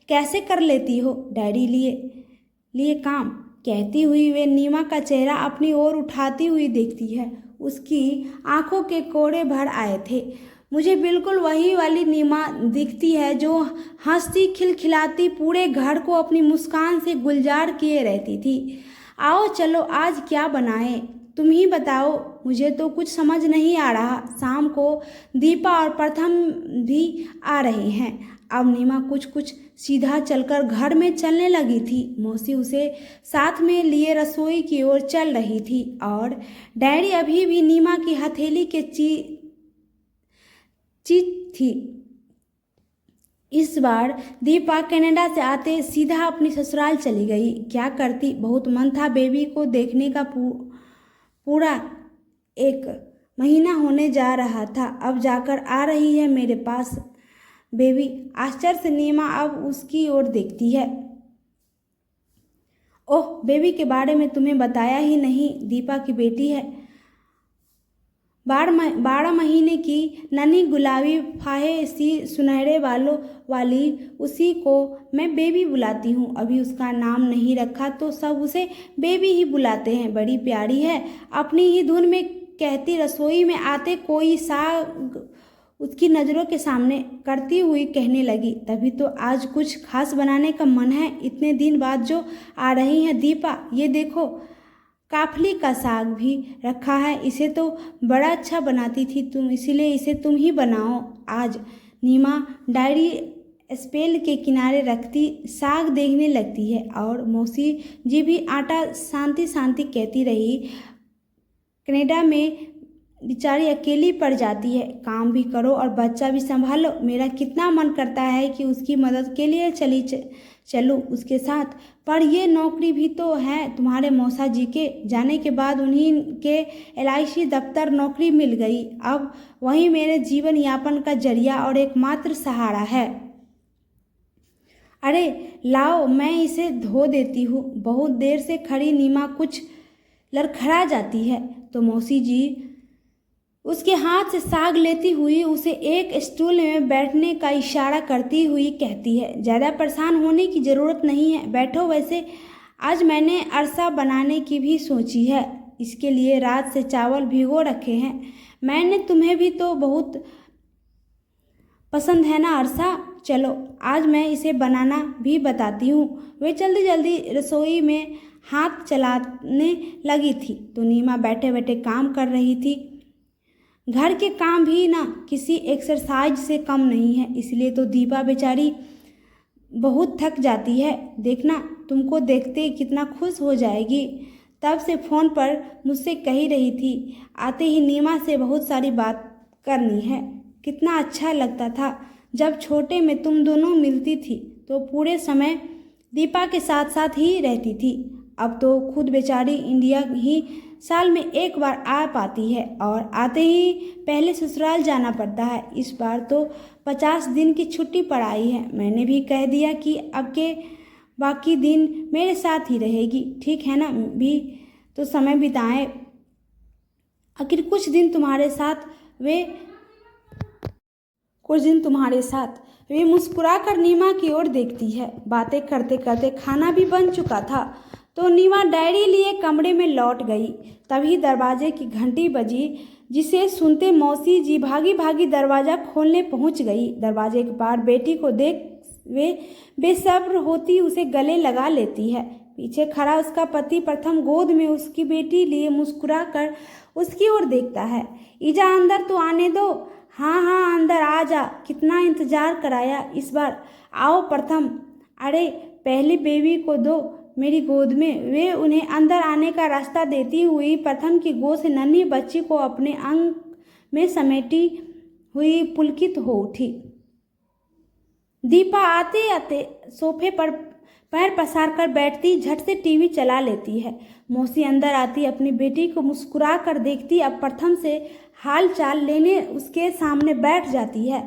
कैसे कर लेती हो डायरी लिए काम, कहती हुई वे नीमा का चेहरा अपनी ओर उठाती हुई देखती है। उसकी आंखों के कोड़े भर आए थे। मुझे बिल्कुल वही वाली नीमा दिखती है जो हंसती खिलखिलाती पूरे घर को अपनी मुस्कान से गुलजार किए रहती थी। आओ चलो आज क्या बनाएं, तुम ही बताओ, मुझे तो कुछ समझ नहीं आ रहा। शाम को दीपा और प्रथम भी आ रहे हैं। अब नीमा कुछ सीधा चलकर घर में चलने लगी थी। मौसी उसे साथ में लिए रसोई की ओर चल रही थी और डायरी अभी भी नीमा की हथेली के चीज थी। इस बार दीपा कनाडा से आते सीधा अपनी ससुराल चली गई। क्या करती, बहुत मन था बेबी को देखने का। पूरा 1 महीना होने जा रहा था, अब जाकर आ रही है मेरे पास बेबी। आश्चर्य से नीमा अब उसकी ओर देखती है। ओह, बेबी के बारे में तुम्हें बताया ही नहीं, दीपा की बेटी है। 12 महीने की नन्ही गुलाबी फाहे सी सुनहरे बालों वाली उसी को मैं बेबी बुलाती हूँ। अभी उसका नाम नहीं रखा तो सब उसे बेबी ही बुलाते हैं। बड़ी प्यारी है, अपनी ही धुन में कहती रसोई में आते कोई साग उसकी नज़रों के सामने करती हुई कहने लगी, तभी तो आज कुछ खास बनाने का मन है, इतने दिन बाद जो आ रही हैं दीपा। ये देखो काफली का साग भी रखा है, इसे तो बड़ा अच्छा बनाती थी तुम, इसीलिए इसे तुम ही बनाओ आज। नीमा डायरी स्पेल के किनारे रखती साग देखने लगती है और मौसी जी भी आटा शांति शांति कहती रही। कनाडा में बेचारी अकेली पड़ जाती है, काम भी करो और बच्चा भी संभालो। मेरा कितना मन करता है कि उसकी मदद के लिए चलूँ उसके साथ, पर ये नौकरी भी तो है। तुम्हारे मौसा जी के जाने के बाद उन्हीं के LIC दफ्तर नौकरी मिल गई। अब वही मेरे जीवन यापन का जरिया और एकमात्र सहारा है। अरे लाओ मैं इसे धो देती हूँ। बहुत देर से खड़ी नीमा कुछ लड़खड़ा जाती है तो मौसी जी उसके हाथ से साग लेती हुई उसे एक स्टूल में बैठने का इशारा करती हुई कहती है, ज़्यादा परेशान होने की ज़रूरत नहीं है, बैठो। वैसे आज मैंने अरसा बनाने की भी सोची है, इसके लिए रात से चावल भिगो रखे हैं। मैंने तुम्हें भी तो बहुत पसंद है ना अरसा, चलो आज मैं इसे बनाना भी बताती हूँ। वे जल्दी जल्दी रसोई में हाथ चलाने लगी थी तो नीमा बैठे बैठे काम कर रही थी। घर के काम भी ना किसी एक्सरसाइज से कम नहीं है, इसलिए तो दीपा बेचारी बहुत थक जाती है। देखना तुमको देखते कितना खुश हो जाएगी। तब से फ़ोन पर मुझसे कही रही थी, आते ही नीमा से बहुत सारी बात करनी है। कितना अच्छा लगता था जब छोटे में तुम दोनों मिलती थी तो पूरे समय दीपा के साथ साथ ही रहती थी। अब तो खुद बेचारी इंडिया ही साल में 1 बार आ पाती है और आते ही पहले ससुराल जाना पड़ता है। इस बार तो 50 दिन की छुट्टी पड़ आई है। मैंने भी कह दिया कि अब के बाकी दिन मेरे साथ ही रहेगी, ठीक है ना, भी तो समय बिताएं। आखिर कुछ दिन तुम्हारे साथ वे मुस्कुराकर नीमा की ओर देखती है। बातें करते करते खाना भी बन चुका था तो नीमा डायरी लिए कमरे में लौट गई। तभी दरवाजे की घंटी बजी, जिसे सुनते मौसी जी भागी भागी दरवाज़ा खोलने पहुंच गई। दरवाजे के पार बेटी को देख वे बेसब्र होती उसे गले लगा लेती है। पीछे खड़ा उसका पति प्रथम गोद में उसकी बेटी लिए मुस्कुरा कर उसकी ओर देखता है। ईजा अंदर तो आने दो। हाँ हाँ अंदर आ जा, कितना इंतजार कराया, इस बार आओ प्रथम। अरे पहले बेबी को दो मेरी गोद में। वे उन्हें अंदर आने का रास्ता देती हुई प्रथम की गोद से नन्ही बच्ची को अपने अंग में समेटी हुई पुलकित हो उठी। दीपा आते आते सोफे पर पैर पसार कर बैठती, झट से टीवी चला लेती है। मौसी अंदर आती, अपनी बेटी को मुस्कुरा कर देखती, अब प्रथम से हाल चाल लेने उसके सामने बैठ जाती है।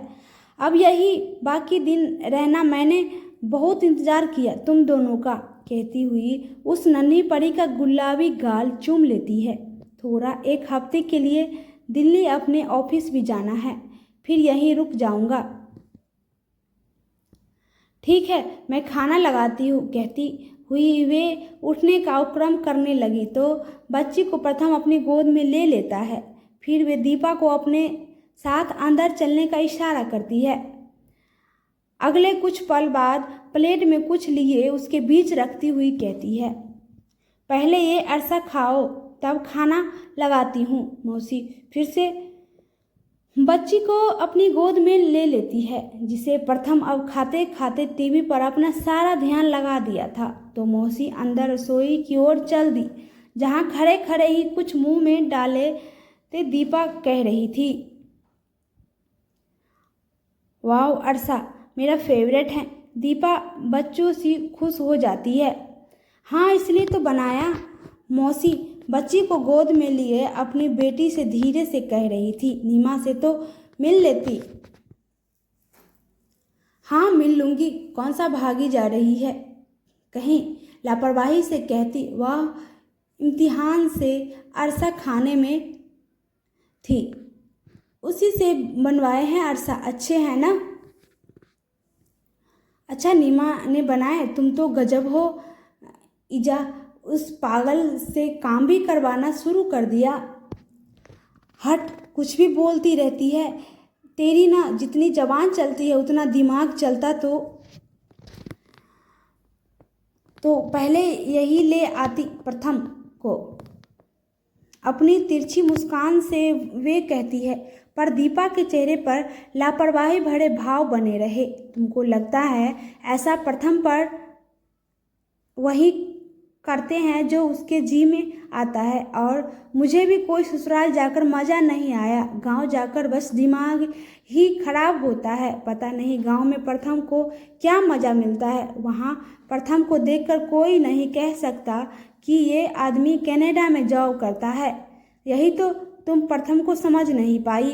अब यही बाकी दिन रहना, मैंने बहुत इंतजार किया तुम दोनों का, कहती हुई उस नन्ही परी का गुलाबी गाल चूम लेती है। थोड़ा एक हफ्ते के लिए दिल्ली अपने ऑफिस भी जाना है, फिर यहीं रुक जाऊंगा। ठीक है मैं खाना लगाती हूँ, कहती हुई वे उठने का उपक्रम करने लगी तो बच्ची को प्रथम अपनी गोद में ले लेता है। फिर वे दीपा को अपने साथ अंदर चलने का इशारा करती है। अगले कुछ पल बाद प्लेट में कुछ लिए उसके बीच रखती हुई कहती है, पहले ये अरसा खाओ तब खाना लगाती हूँ। मौसी फिर से बच्ची को अपनी गोद में ले लेती है, जिसे प्रथम अब खाते खाते टीवी पर अपना सारा ध्यान लगा दिया था। तो मौसी अंदर रसोई की ओर चल दी, जहाँ खड़े खड़े ही कुछ मुंह में डाले ते दीपा कह रही थी, वाह अरसा मेरा फेवरेट है। दीपा बच्चों सी खुश हो जाती है। हाँ इसलिए तो बनाया। मौसी बच्ची को गोद में लिए अपनी बेटी से धीरे से कह रही थी, नीमा से तो मिल लेती। हाँ मिल लूँगी, कौन सा भागी जा रही है, कहीं लापरवाही से कहती। वह इम्तिहान से अरसा खाने में थी, उसी से बनवाए हैं अरसा, अच्छे हैं ना। अच्छा नीमा ने बनाए, तुम तो गजब हो। ईजा उस पागल से काम भी करवाना शुरू कर दिया। हट कुछ भी बोलती रहती है, तेरी ना जितनी जबान चलती है उतना दिमाग चलता तो पहले यही ले आती प्रथम को। अपनी तिरछी मुस्कान से वे कहती है, पर दीपा के चेहरे पर लापरवाही भरे भाव बने रहे। तुमको लगता है ऐसा प्रथम पर वही करते हैं जो उसके जी में आता है, और मुझे भी कोई ससुराल जाकर मज़ा नहीं आया, गांव जाकर बस दिमाग ही खराब होता है। पता नहीं गांव में प्रथम को क्या मज़ा मिलता है। वहाँ प्रथम को देखकर कोई नहीं कह सकता कि ये आदमी कनाडा में जॉब करता है। यही तो तुम प्रथम को समझ नहीं पाई,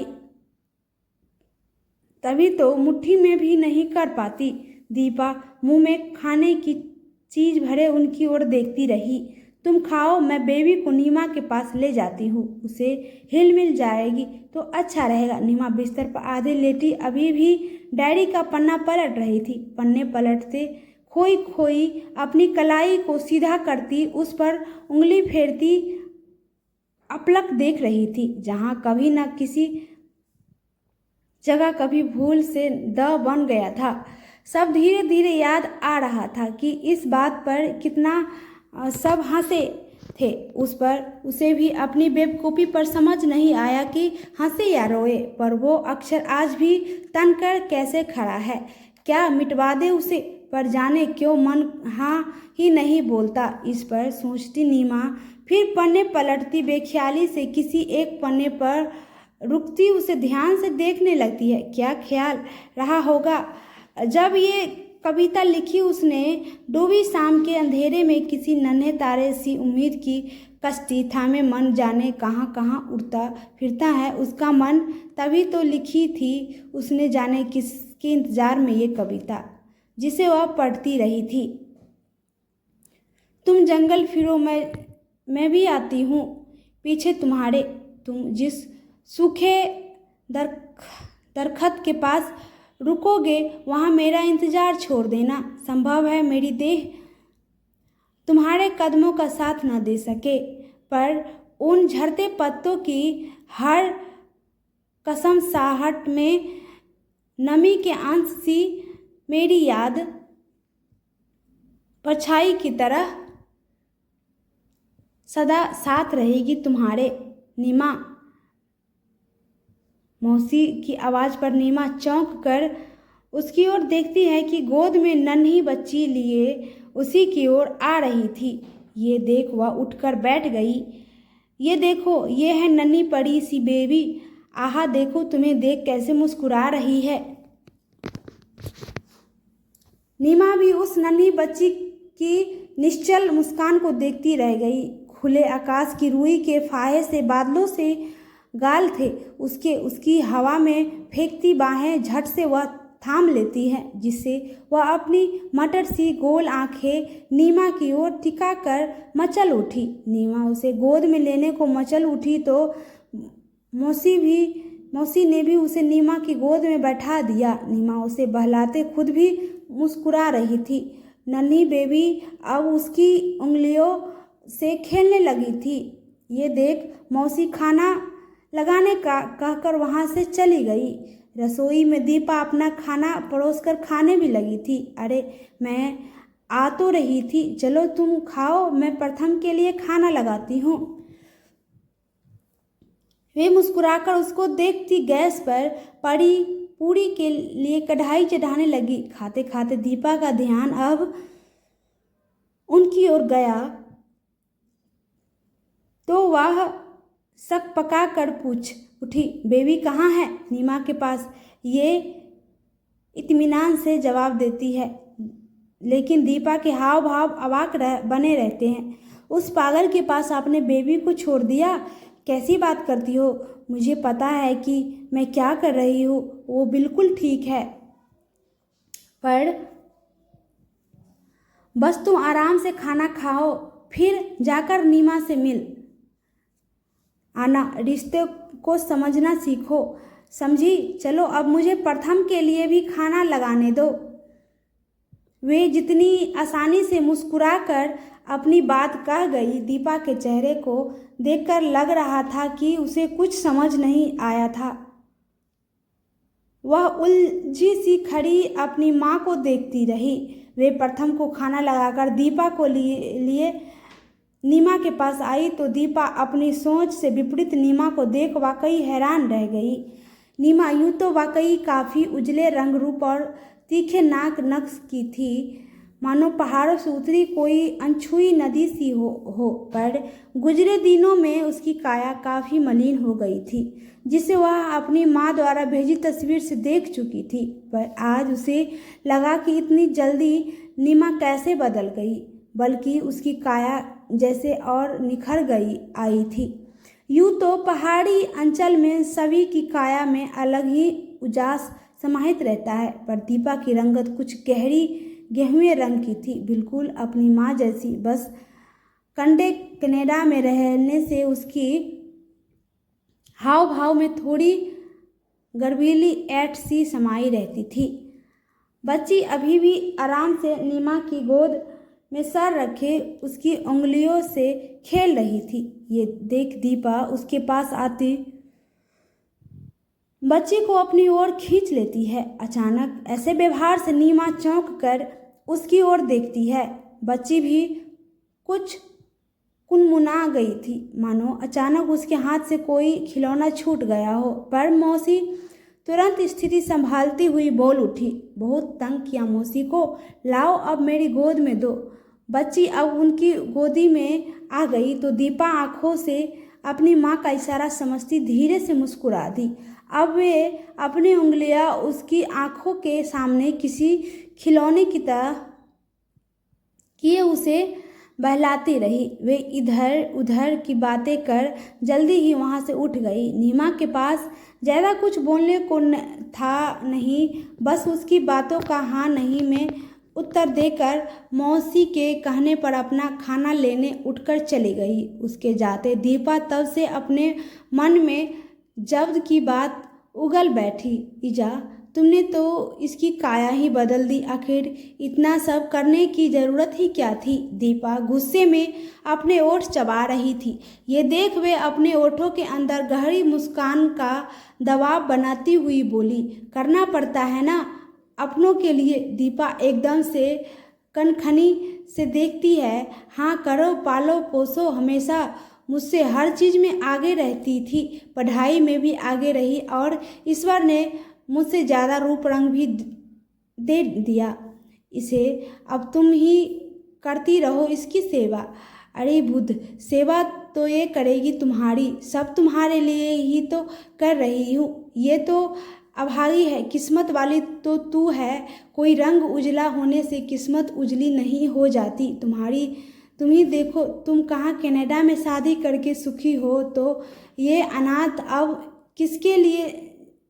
तभी तो मुट्ठी में भी नहीं कर पाती। दीपा मुंह में खाने की चीज भरे उनकी ओर देखती रही। तुम खाओ, मैं बेबी को नीमा के पास ले जाती हूँ, उसे हिल मिल जाएगी तो अच्छा रहेगा। नीमा बिस्तर पर आधे लेटी अभी भी डायरी का पन्ना पलट रही थी। पन्ने पलटते खोई खोई अपनी कलाई को सीधा करती, उस पर उंगली फेरती अपलक देख रही थी, जहाँ कभी न किसी जगह कभी भूल से द बन गया था। सब धीरे धीरे याद आ रहा था कि इस बात पर कितना सब हंसे थे उस पर। उसे भी अपनी बेवकूफ़ी पर समझ नहीं आया कि हंसे या रोए, पर वो अक्षर आज भी तन कर कैसे खड़ा है। क्या मिटवा दे उसे, पर जाने क्यों मन हाँ ही नहीं बोलता। इस पर सोचती नीमा फिर पन्ने पलटती, बेख्याली से किसी एक पन्ने पर रुकती, उसे ध्यान से देखने लगती है। क्या ख्याल रहा होगा जब ये कविता लिखी उसने। डूबी शाम के अंधेरे में किसी नन्हे तारे सी उम्मीद की कश्ती थामे मन जाने कहाँ कहाँ उड़ता फिरता है उसका मन। तभी तो लिखी थी उसने जाने किसके इंतजार में ये कविता, जिसे वह पढ़ती रही थी। तुम जंगल फिरो, मैं भी आती हूँ पीछे तुम्हारे। तुम जिस सूखे दरखत के पास रुकोगे वहाँ मेरा इंतज़ार छोड़ देना। संभव है मेरी देह तुम्हारे तुम्हारे कदमों का साथ न दे सके, पर उन झड़ते पत्तों की हर कसमसाहट में नमी के अंश सी मेरी याद परछाई की तरह सदा साथ रहेगी तुम्हारे। नीमा। मौसी की आवाज़ पर नीमा चौंक कर उसकी ओर देखती है कि गोद में नन्ही बच्ची लिए उसी की ओर आ रही थी। ये देख वह उठकर बैठ गई। ये देखो, ये है नन्ही पड़ी सी बेबी। आहा, देखो तुम्हें देख कैसे मुस्कुरा रही है। नीमा भी उस नन्ही बच्ची की निश्चल मुस्कान को देखती रह गई। खुले आकाश की रुई के फाहे से बादलों से गाल थे उसकी हवा में फेंकती बाहें झट से वह थाम लेती है, जिससे वह अपनी मटर सी गोल आंखें नीमा की ओर टिका कर मचल उठी। नीमा उसे गोद में लेने को मचल उठी तो मौसी ने भी उसे नीमा की गोद में बैठा दिया। नीमा उसे बहलाते खुद भी मुस्कुरा रही थी। नन्ही बेबी अब उसकी उंगलियों से खेलने लगी थी। ये देख मौसी खाना लगाने का कहकर वहाँ से चली गई। रसोई में दीपा अपना खाना परोसकर खाने भी लगी थी। अरे, मैं आ तो रही थी, चलो तुम खाओ, मैं प्रथम के लिए खाना लगाती हूँ। वे मुस्कुराकर उसको देखती गैस पर पड़ी पूरी के लिए कढ़ाई चढ़ाने लगी। खाते खाते दीपा का ध्यान अब उनकी ओर गया तो वह शक पका कर पूछ उठी, बेबी कहाँ है? नीमा के पास, ये इत्मीनान से जवाब देती है, लेकिन दीपा के हाव भाव अवाक बने रहते हैं। उस पागल के पास आपने बेबी को छोड़ दिया? कैसी बात करती हो? मुझे पता है कि मैं क्या कर रही हूँ, वो बिल्कुल ठीक है, पर बस तुम आराम से खाना खाओ, फिर जाकर नीमा से मिल आना, रिश्ते को समझना सीखो, समझी? चलो अब मुझे प्रथम के लिए भी खाना लगाने दो। वे जितनी आसानी से मुस्कुराकर अपनी बात कह गई, दीपा के चेहरे को देखकर लग रहा था कि उसे कुछ समझ नहीं आया था। वह उलझी सी खड़ी अपनी माँ को देखती रही। वे प्रथम को खाना लगाकर दीपा को लिए नीमा के पास आई तो दीपा अपनी सोच से विपरीत नीमा को देख वाकई हैरान रह गई। नीमा यूँ तो वाकई काफ़ी उजले रंग रूप और तीखे नाक नक्श की थी, मानो पहाड़ों से उतरी कोई अनछुई नदी सी हो, पर गुजरे दिनों में उसकी काया काफ़ी मलिन हो गई थी, जिसे वह अपनी माँ द्वारा भेजी तस्वीर से देख चुकी थी। पर आज उसे लगा कि इतनी जल्दी नीमा कैसे बदल गई, बल्कि उसकी काया जैसे और निखर गई आई थी। यूँ तो पहाड़ी अंचल में सभी की काया में अलग ही उजास समाहित रहता है, पर दीपा की रंगत कुछ गहरी गेहुए रंग की थी, बिल्कुल अपनी माँ जैसी। बस कनाडा में रहने से उसकी हाव भाव में थोड़ी गर्वीली ऐठ सी समाई रहती थी। बच्ची अभी भी आराम से नीमा की गोद में सर रखे उसकी उंगलियों से खेल रही थी। ये देख दीपा उसके पास आती बच्ची को अपनी ओर खींच लेती है। अचानक ऐसे व्यवहार से नीमा चौंक कर उसकी ओर देखती है। बच्ची भी कुछ कुनमुना गई थी, मानो अचानक उसके हाथ से कोई खिलौना छूट गया हो। पर मौसी तुरंत स्थिति संभालती हुई बोल उठी, बहुत तंग किया मौसी को, लाओ अब मेरी गोद में दो। बच्ची अब उनकी गोदी में आ गई तो दीपा आंखों से अपनी माँ का इशारा समझती धीरे से मुस्कुरा दी। अब वे अपनी उंगलियां उसकी आंखों के सामने किसी खिलौने की तरह किए उसे बहलाती रही। वे इधर उधर की बातें कर जल्दी ही वहाँ से उठ गई। नीमा के पास ज़्यादा कुछ बोलने को था नहीं, बस उसकी बातों का हाँ नहीं में उत्तर देकर मौसी के कहने पर अपना खाना लेने उठकर चली गई। उसके जाते दीपा तब से अपने मन में जब्त की बात उगल बैठी। इजा, तुमने तो इसकी काया ही बदल दी। आखिर इतना सब करने की ज़रूरत ही क्या थी? दीपा गुस्से में अपने ओठ चबा रही थी। ये देख वे अपने ओठों के अंदर गहरी मुस्कान का दबाव बनाती हुई बोली, करना पड़ता है ना अपनों के लिए। दीपा एकदम से कनखनी से देखती है। हाँ करो, पालो पोसो, हमेशा मुझसे हर चीज़ में आगे रहती थी, पढ़ाई में भी आगे रही और ईश्वर ने मुझसे ज़्यादा रूप रंग भी दे दिया इसे। अब तुम ही करती रहो इसकी सेवा। अरे बुद्ध, सेवा तो ये करेगी तुम्हारी, सब तुम्हारे लिए ही तो कर रही हूँ। ये तो अभागी है, किस्मत वाली तो तू है। कोई रंग उजला होने से किस्मत उजली नहीं हो जाती तुम्हारी। तुम ही देखो, तुम कहाँ कनाडा में शादी करके सुखी हो, तो ये अनाथ अब किसके लिए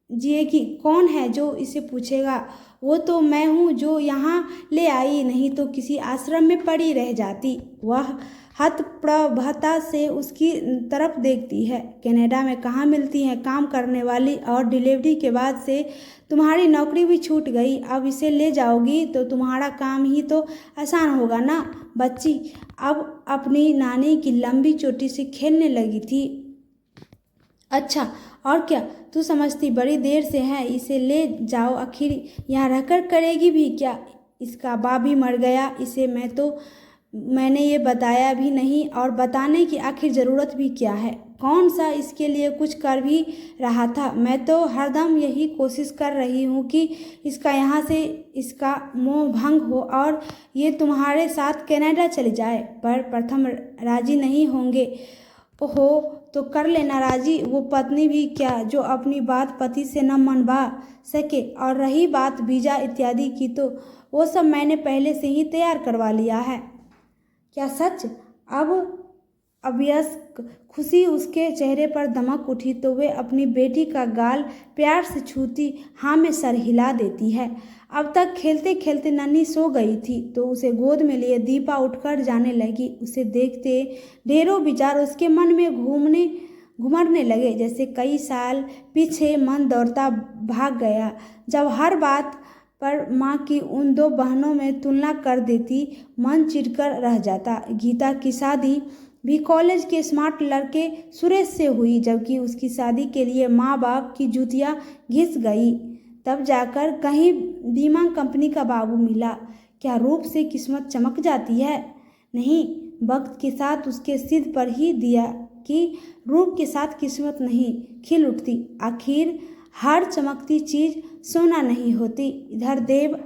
जिएगी? कौन है जो इसे पूछेगा? वो तो मैं हूँ जो यहाँ ले आई, नहीं तो किसी आश्रम में पड़ी रह जाती। वह हतप्रभता से उसकी तरफ देखती है। कनाडा में कहाँ मिलती हैं काम करने वाली, और डिलीवरी के बाद से तुम्हारी नौकरी भी छूट गई। अब इसे ले जाओगी तो तुम्हारा काम ही तो आसान होगा ना। बच्ची अब अपनी नानी की लंबी चोटी से खेलने लगी थी। अच्छा और क्या तू समझती बड़ी देर से है, इसे ले जाओ, आखिर यहाँ रहकर करेगी भी क्या? इसका बाप भी मर गया, इसे मैंने ये बताया भी नहीं, और बताने की आखिर ज़रूरत भी क्या है? कौन सा इसके लिए कुछ कर भी रहा था? मैं तो हरदम यही कोशिश कर रही हूँ कि इसका यहाँ से इसका मोह भंग हो और ये तुम्हारे साथ कनाडा चले जाए, पर प्रथम राजी नहीं होंगे। ओहो, तो कर लेना राजी, वो पत्नी भी क्या जो अपनी बात पति से न मनवा सके। और रही बात वीज़ा इत्यादि की, तो वो सब मैंने पहले से ही तैयार करवा लिया है। क्या सच? अब अवयस्क खुशी उसके चेहरे पर दमक उठी तो वे अपनी बेटी का गाल प्यार से छूती हाँ में सर हिला देती है। अब तक खेलते खेलते नन्ही सो गई थी तो उसे गोद में लिए दीपा उठकर जाने लगी। उसे देखते ढेरों विचार उसके मन में घुमरने लगे, जैसे कई साल पीछे मन दौड़ता भाग गया, जब हर बात पर माँ की उन दो बहनों में तुलना कर देती, मन चिढ़कर रह जाता। गीता की शादी भी कॉलेज के स्मार्ट लड़के सुरेश से हुई, जबकि उसकी शादी के लिए माँ बाप की जूतियाँ घिस गई। तब जाकर कहीं बीमा कंपनी का बाबू मिला। क्या रूप से किस्मत चमक जाती है? नहीं, वक्त के साथ उसके सिर पर ही दिया कि रूप के साथ किस्मत नहीं खिल उठती। आखिर हर चमकती चीज़ सोना नहीं होती। इधर देव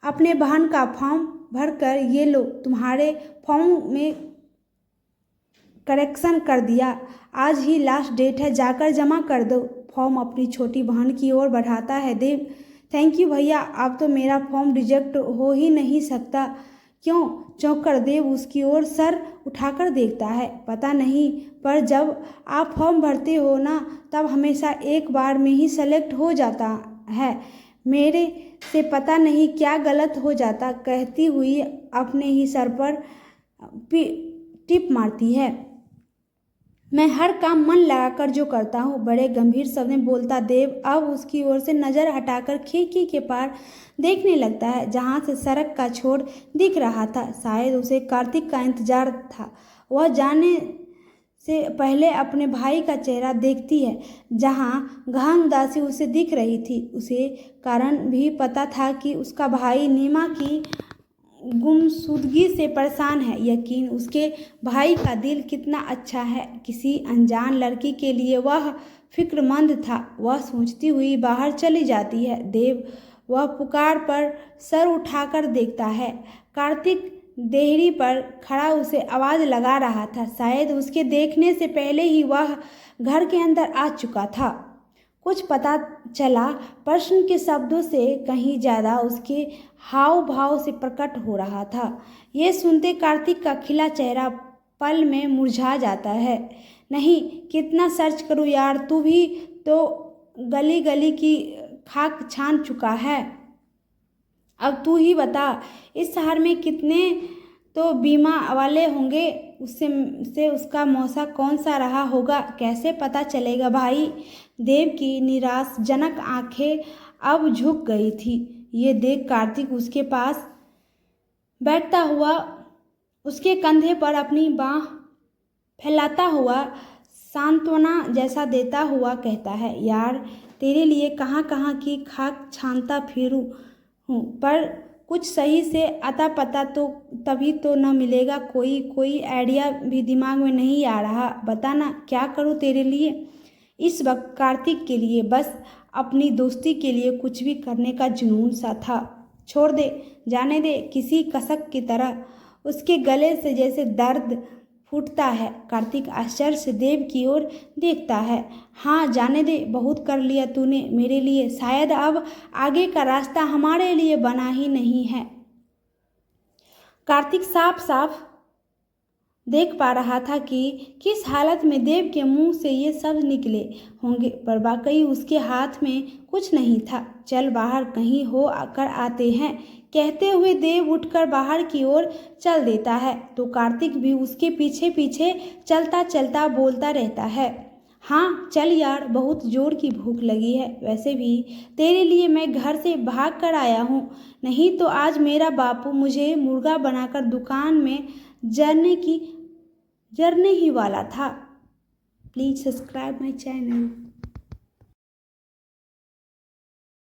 अपने बहन का फॉर्म भरकर ये लो, तुम्हारे फॉर्म में करेक्शन कर दिया, आज ही लास्ट डेट है, जाकर जमा कर दो। फॉर्म अपनी छोटी बहन की ओर बढ़ाता है देव। थैंक यू भैया, अब तो मेरा फॉर्म रिजेक्ट हो ही नहीं सकता। क्यों? चौंककर देव उसकी ओर सर उठाकर देखता है। पता नहीं, पर जब आप फॉर्म भरते हो ना, तब हमेशा एक बार में ही सेलेक्ट हो जाता है। मेरे से पता नहीं क्या गलत हो जाता, कहती हुई अपने ही सर पर टिप मारती है। मैं हर काम मन लगाकर जो करता हूँ, बड़े गंभीर शब्द में बोलता देव अब उसकी ओर से नज़र हटाकर खिड़की के पार देखने लगता है, जहाँ से सड़क का छोर दिख रहा था। शायद उसे कार्तिक का इंतजार था। वह जाने से पहले अपने भाई का चेहरा देखती है, जहाँ गहन उदासी उसे दिख रही थी। उसे कारण भी पता था कि उसका भाई नीमा की गुमशुदगी से परेशान है। यकीन उसके भाई का दिल कितना अच्छा है, किसी अनजान लड़की के लिए वह फिक्रमंद था। वह सोचती हुई बाहर चली जाती है। देव वह पुकार पर सर उठाकर देखता है। कार्तिक देहरी पर खड़ा उसे आवाज़ लगा रहा था। शायद उसके देखने से पहले ही वह घर के अंदर आ चुका था। कुछ पता चला प्रश्न के शब्दों से कहीं ज़्यादा उसके हाव भाव से प्रकट हो रहा था। ये सुनते कार्तिक का खिला चेहरा पल में मुरझा जाता है। नहीं, कितना सर्च करूं यार, तू भी तो गली गली की खाक छान चुका है। अब तू ही बता, इस शहर में कितने तो बीमा वाले होंगे, उससे उसका मौसा कौन सा रहा होगा, कैसे पता चलेगा भाई? देव की निराशजनक आंखें अब झुक गई थी। ये देख कार्तिक उसके पास बैठता हुआ उसके कंधे पर अपनी बाँह फैलाता हुआ सांत्वना जैसा देता हुआ कहता है, यार तेरे लिए कहाँ कहाँ की खाक छानता फिरूं हूँ, पर कुछ सही से अता पता तो तभी तो न मिलेगा। कोई आइडिया भी दिमाग में नहीं आ रहा। बता ना क्या करूँ तेरे लिए। इस वक्त कार्तिक के लिए बस अपनी दोस्ती के लिए कुछ भी करने का जुनून सा था। छोड़ दे, जाने दे, किसी कसक की तरह उसके गले से जैसे दर्द फूटता है। कार्तिक आश्चर्य से देव की ओर देखता है। हाँ जाने दे, बहुत कर लिया तूने मेरे लिए, शायद अब आगे का रास्ता हमारे लिए बना ही नहीं है। कार्तिक साफ साफ देख पा रहा था कि किस हालत में देव के मुंह से ये सब निकले होंगे, पर वाकई उसके हाथ में कुछ नहीं था। चल बाहर कहीं हो कर आते हैं, कहते हुए देव उठकर बाहर की ओर चल देता है तो कार्तिक भी उसके पीछे पीछे चलता चलता बोलता रहता है, हाँ चल यार, बहुत जोर की भूख लगी है। वैसे भी तेरे लिए मैं घर से भाग कर आया हूँ, नहीं तो आज मेरा बापू मुझे मुर्गा बनाकर दुकान में जरने ही वाला था। Please subscribe my channel.